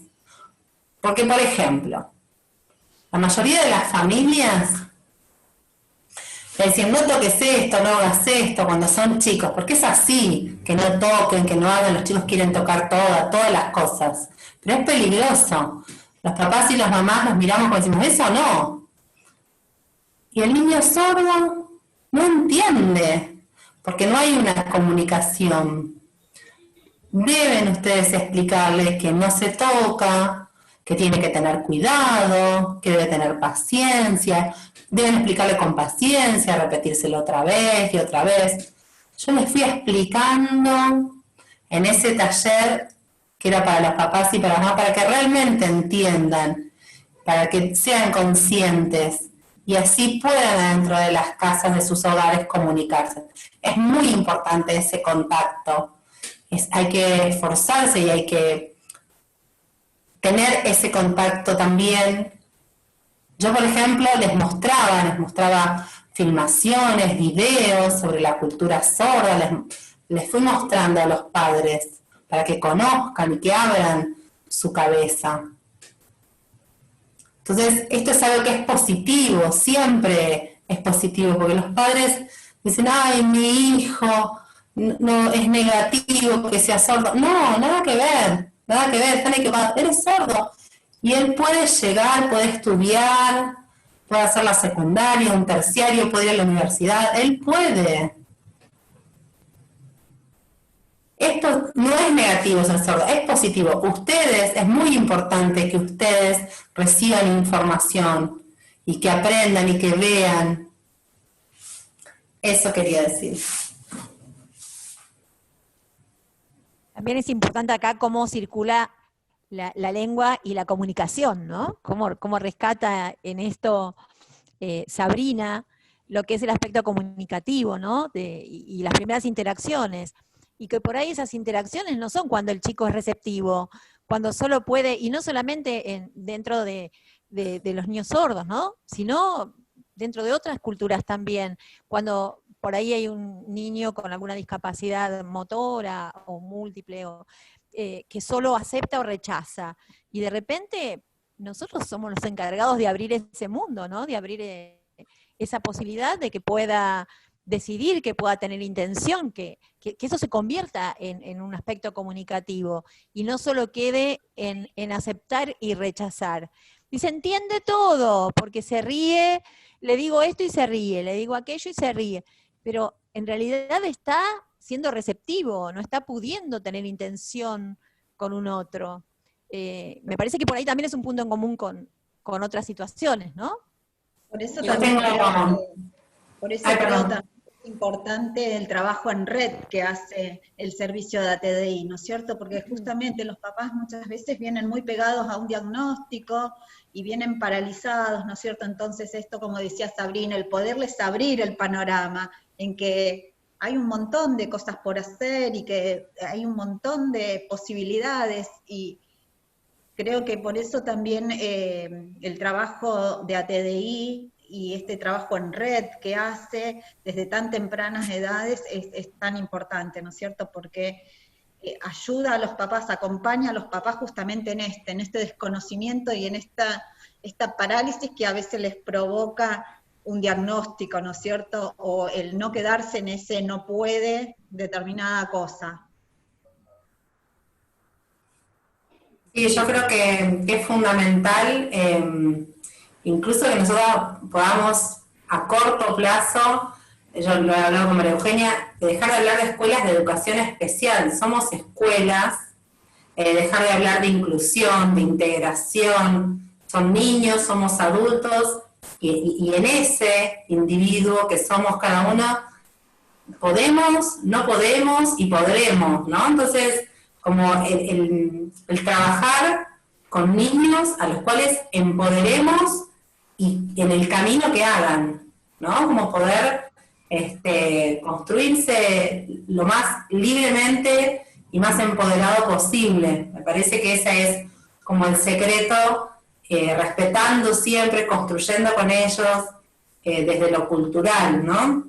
Porque, por ejemplo, la mayoría de las familias le decían, no toques esto, no hagas esto cuando son chicos, porque es así, que no toquen, que no hagan, los chicos quieren tocar todas las cosas. Pero es peligroso. Los papás y las mamás nos miramos y decimos, eso no. Y el niño sordo no entiende, porque no hay una comunicación. Deben ustedes explicarles que no se toca, que tiene que tener cuidado, que debe tener paciencia. Deben explicarle con paciencia, repetírselo otra vez y otra vez. Yo les fui explicando en ese taller que era para los papás y para las mamás, para que realmente entiendan, para que sean conscientes y así puedan dentro de las casas de sus hogares comunicarse. Es muy importante ese contacto. Hay que esforzarse y hay que tener ese contacto también. Yo, por ejemplo, les mostraba filmaciones, videos sobre la cultura sorda, les fui mostrando a los padres para que conozcan y que abran su cabeza. Entonces, esto es algo que es positivo, siempre es positivo, porque los padres dicen, ay, mi hijo no es negativo que sea sordo. No, nada que ver, eres sordo. Y él puede llegar, puede estudiar, puede hacer la secundaria, un terciario, puede ir a la universidad, él puede. Esto no es negativo ser sordo, es positivo. Es muy importante que ustedes reciban información y que aprendan y que vean. Eso quería decir. También es importante acá cómo circula la lengua y la comunicación, ¿no? Cómo rescata en esto Sabrina, lo que es el aspecto comunicativo, ¿no? Y las primeras interacciones. Y que por ahí esas interacciones no son cuando el chico es receptivo, cuando solo puede, y no solamente dentro de los niños sordos, ¿no? Sino dentro de otras culturas también, cuando por ahí hay un niño con alguna discapacidad motora o múltiple, que solo acepta o rechaza, y de repente nosotros somos los encargados de abrir ese mundo, ¿no? De abrir esa posibilidad de que pueda decidir, que pueda tener intención, que eso se convierta en un aspecto comunicativo, y no solo quede en aceptar y rechazar. Y se entiende todo, porque se ríe, le digo esto y se ríe, le digo aquello y se ríe, pero en realidad está siendo receptivo, no está pudiendo tener intención con un otro. Me parece que por ahí también es un punto en común con otras situaciones, ¿no? Por eso también creo también es importante el trabajo en red que hace el servicio de ATDI, ¿no es cierto? Porque justamente los papás muchas veces vienen muy pegados a un diagnóstico y vienen paralizados, ¿no es cierto? Entonces esto, como decía Sabrina, el poderles abrir el panorama en que hay un montón de cosas por hacer y que hay un montón de posibilidades, y creo que por eso también el trabajo de ATDI y este trabajo en red que hace desde tan tempranas edades es tan importante, ¿no es cierto? Porque ayuda a los papás, acompaña a los papás justamente en este desconocimiento y en esta parálisis que a veces les provoca un diagnóstico, ¿no es cierto? O el no quedarse en ese no puede determinada cosa. Sí, yo creo que es fundamental, incluso que nosotros podamos a corto plazo, yo lo he hablado con María Eugenia, de dejar de hablar de escuelas de educación especial. Somos escuelas, dejar de hablar de inclusión, de integración. Son niños, somos adultos, y en ese individuo que somos cada uno, podemos, no podemos y podremos, ¿no? Entonces, como el trabajar con niños a los cuales empoderemos y en el camino que hagan, ¿no? Como poder construirse lo más libremente y más empoderado posible. Me parece que ese es como el secreto, respetando siempre, construyendo con ellos desde lo cultural, ¿no?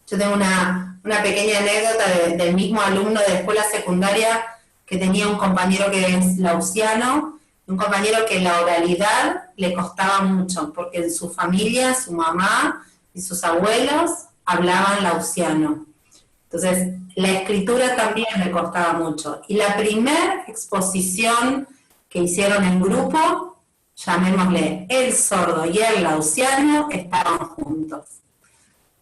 Yo tengo una pequeña anécdota del mismo alumno de escuela secundaria que tenía un compañero que es laosiano, un compañero que la oralidad le costaba mucho, porque en su familia, su mamá y sus abuelos hablaban laosiano. Entonces, la escritura también le costaba mucho. Y la primera exposición que hicieron en grupo, llamémosle el sordo y el laosiano, estaban juntos.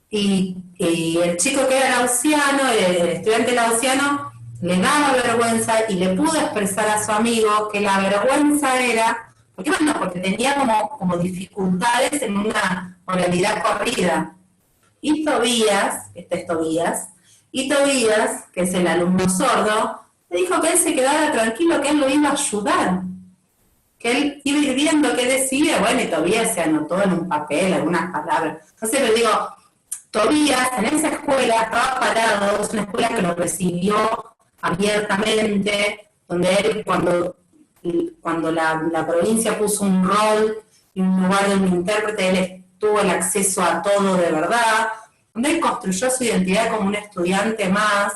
Y el chico que era laosiano, el estudiante laosiano, le daba vergüenza y le pudo expresar a su amigo que la vergüenza era, porque tenía como dificultades en una oralidad corrida. Y Tobías, que es el alumno sordo, le dijo que él se quedara tranquilo, que él lo iba a ayudar, que él iba a ir viendo qué decía. Bueno, y Tobías se anotó en un papel algunas palabras. Entonces le digo, Tobías en esa escuela estaba parado, es una escuela que lo recibió abiertamente, donde él, cuando la provincia puso un rol y un lugar de un intérprete, él tuvo el acceso a todo de verdad, donde él construyó su identidad como un estudiante más.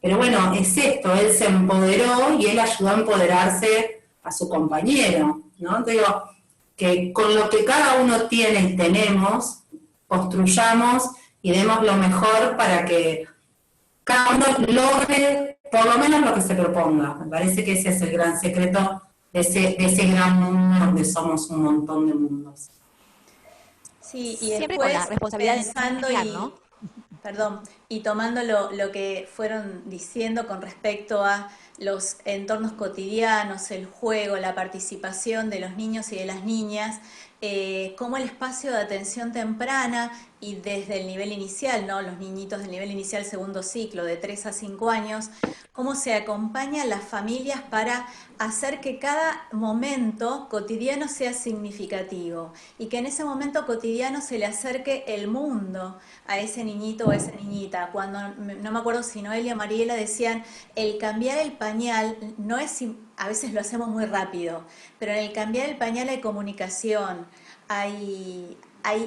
Pero bueno, es esto, él se empoderó y él ayudó a empoderarse a su compañero, ¿no? Te digo, que con lo que cada uno tiene y tenemos, construyamos y demos lo mejor para que cada uno logre por lo menos lo que se proponga. Me parece que ese es el gran secreto de ese gran mundo donde somos un montón de mundos. Sí, y siempre después con la responsabilidad pensando de ¿no? y tomando lo que fueron diciendo con respecto a los entornos cotidianos, el juego, la participación de los niños y de las niñas, cómo el espacio de atención temprana y desde el nivel inicial, ¿no? Los niñitos del nivel inicial segundo ciclo, de 3 a 5 años, cómo se acompaña a las familias para hacer que cada momento cotidiano sea significativo y que en ese momento cotidiano se le acerque el mundo a ese niñito o a esa niñita. Cuando, no me acuerdo si Noelia o Mariela decían, el cambiar el pañal no es, a veces lo hacemos muy rápido, pero en el cambiar el pañal hay comunicación, hay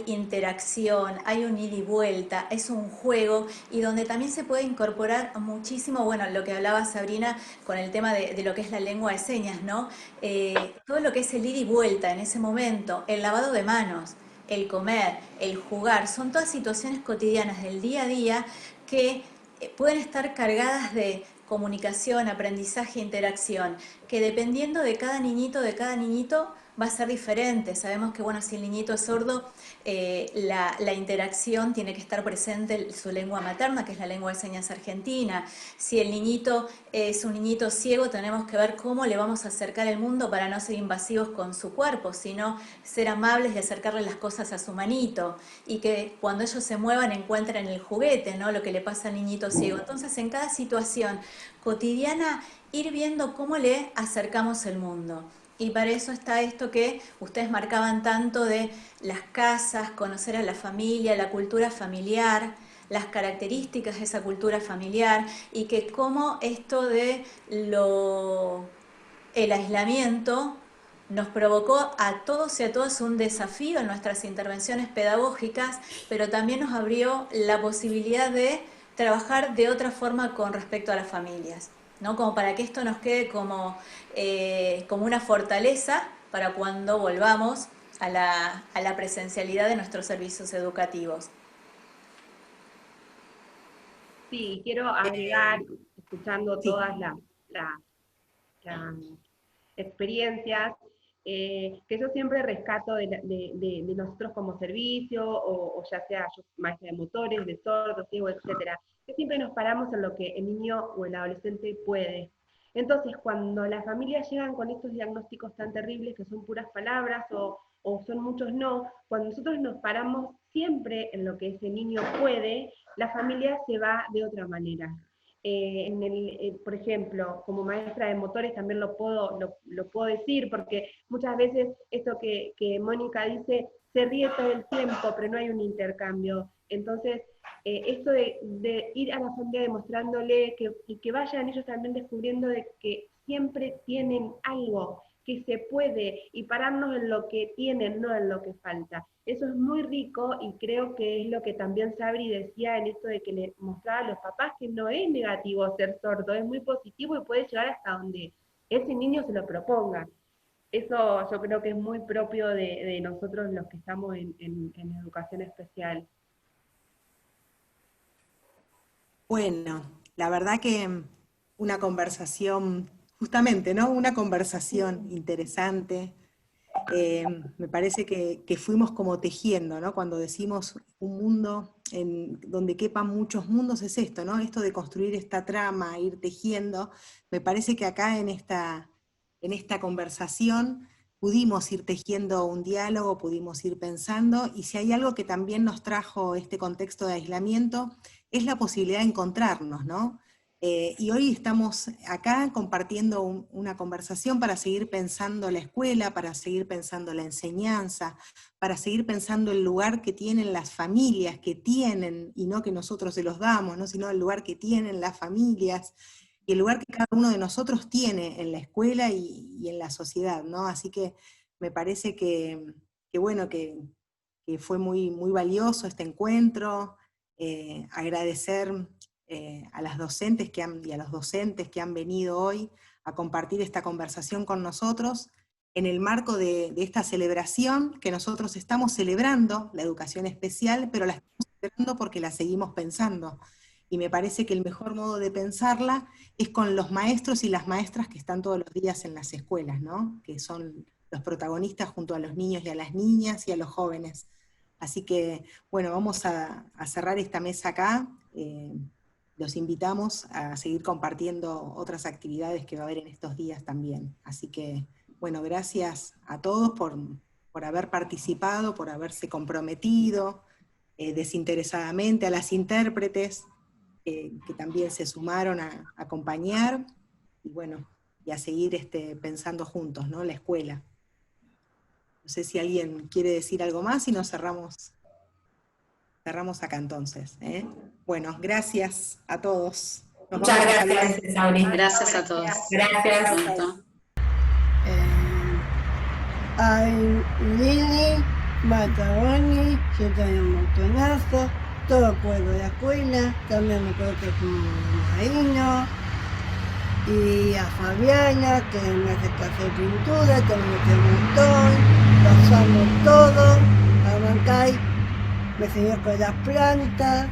interacción, hay un ida y vuelta, es un juego y donde también se puede incorporar muchísimo, bueno, lo que hablaba Sabrina con el tema de lo que es la lengua de señas, ¿no? Todo lo que es el ida y vuelta en ese momento, el lavado de manos, el comer, el jugar, son todas situaciones cotidianas del día a día que pueden estar cargadas de comunicación, aprendizaje, interacción, que dependiendo de cada niñito, va a ser diferente. Sabemos que, bueno, si el niñito es sordo, la interacción tiene que estar presente su lengua materna, que es la lengua de señas argentina. Si el niñito es un niñito ciego, tenemos que ver cómo le vamos a acercar el mundo para no ser invasivos con su cuerpo, sino ser amables y acercarle las cosas a su manito. Y que cuando ellos se muevan encuentren el juguete, ¿no? Lo que le pasa al niñito ciego. Entonces, en cada situación cotidiana, ir viendo cómo le acercamos el mundo. Y para eso está esto que ustedes marcaban tanto de las casas, conocer a la familia, la cultura familiar, las características de esa cultura familiar y que cómo esto de el aislamiento nos provocó a todos y a todas un desafío en nuestras intervenciones pedagógicas, pero también nos abrió la posibilidad de trabajar de otra forma con respecto a las familias, ¿no? Como para que esto nos quede como una fortaleza para cuando volvamos a la presencialidad de nuestros servicios educativos. Sí, quiero agregar, escuchando Sí. todas las experiencias, que yo siempre rescato de nosotros como servicio, o ya sea yo, maestra de motores, de sordos, ciegos, etcétera, que siempre nos paramos en lo que el niño o el adolescente puede. Entonces, cuando las familias llegan con estos diagnósticos tan terribles, que son puras palabras o son muchos no, cuando nosotros nos paramos siempre en lo que ese niño puede, la familia se va de otra manera. Por ejemplo, como maestra de motores también lo puedo decir, porque muchas veces esto que Mónica dice, se ríe todo el tiempo, pero no hay un intercambio. Entonces, esto de ir a la familia demostrándole y que vayan ellos también descubriendo de que siempre tienen algo, que se puede, y pararnos en lo que tienen, no en lo que falta. Eso es muy rico y creo que es lo que también Sabri decía en esto de que le mostraba a los papás que no es negativo ser sordo, es muy positivo y puede llegar hasta donde ese niño se lo proponga. Eso yo creo que es muy propio de nosotros los que estamos en educación especial. Bueno, la verdad que una conversación, justamente, ¿no? Una conversación interesante. Me parece que fuimos como tejiendo, ¿no? Cuando decimos un mundo en donde quepan muchos mundos, es esto, ¿no? Esto de construir esta trama, ir tejiendo. Me parece que acá en esta conversación pudimos ir tejiendo un diálogo, pudimos ir pensando, y si hay algo que también nos trajo este contexto de aislamiento, es la posibilidad de encontrarnos, ¿no? Y hoy estamos acá compartiendo una conversación para seguir pensando la escuela, para seguir pensando la enseñanza, para seguir pensando el lugar que tienen las familias, que tienen, y no que nosotros se los damos, ¿no? Sino el lugar que tienen las familias, y el lugar que cada uno de nosotros tiene en la escuela y en la sociedad, ¿no? Así que me parece bueno, que fue muy, muy valioso este encuentro. Agradecer a las docentes y a los docentes que han venido hoy a compartir esta conversación con nosotros en el marco de esta celebración que nosotros estamos celebrando, la educación especial, pero la estamos celebrando porque la seguimos pensando. Y me parece que el mejor modo de pensarla es con los maestros y las maestras que están todos los días en las escuelas, ¿no? Que son los protagonistas junto a los niños y a las niñas y a los jóvenes. Así que, bueno, vamos a cerrar esta mesa acá. Los invitamos a seguir compartiendo otras actividades que va a haber en estos días también. Así que, bueno, gracias a todos por por haber participado, por haberse comprometido desinteresadamente, a las intérpretes que también se sumaron a acompañar, y bueno, y a seguir pensando juntos, ¿no? La escuela. No sé si alguien quiere decir algo más y nos cerramos acá entonces. Bueno, gracias a todos. Muchas gracias, Sauri. Gracias a todos. Gracias. Hay Lili, Mataroni, yo tengo un montonazo, todo puedo de la escuela, también me acuerdo que fue Marino, y a Fabiana, que me hace hacer pintura, también tengo un montón, pasamos todo, a Bancay, me enseñó con las plantas,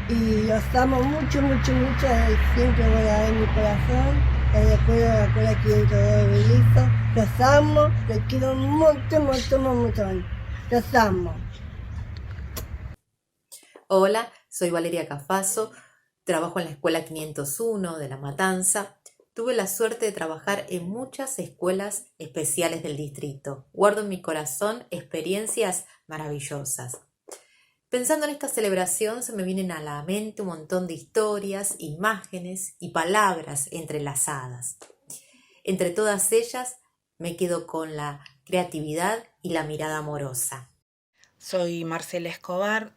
y los amo mucho, mucho, mucho, siempre voy a ver mi corazón, en la escuela 502 de Belizo, los amo, los quiero un montón, montón, montón, los amo. Hola, soy Valeria Cafaso, trabajo en la escuela 501 de La Matanza. Tuve la suerte de trabajar en muchas escuelas especiales del distrito. Guardo en mi corazón experiencias maravillosas. Pensando en esta celebración se me vienen a la mente un montón de historias, imágenes y palabras entrelazadas. Entre todas ellas me quedo con la creatividad y la mirada amorosa. Soy Marcela Escobar,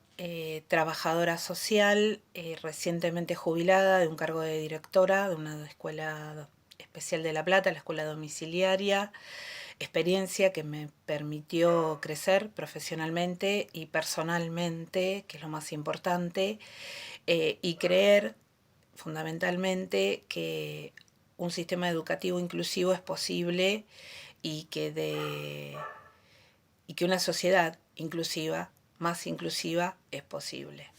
trabajadora social, recientemente jubilada de un cargo de directora de una escuela especial de La Plata, la escuela domiciliaria, experiencia que me permitió crecer profesionalmente y personalmente, que es lo más importante, y creer fundamentalmente que un sistema educativo inclusivo es posible y que una sociedad inclusiva, más inclusiva, es posible.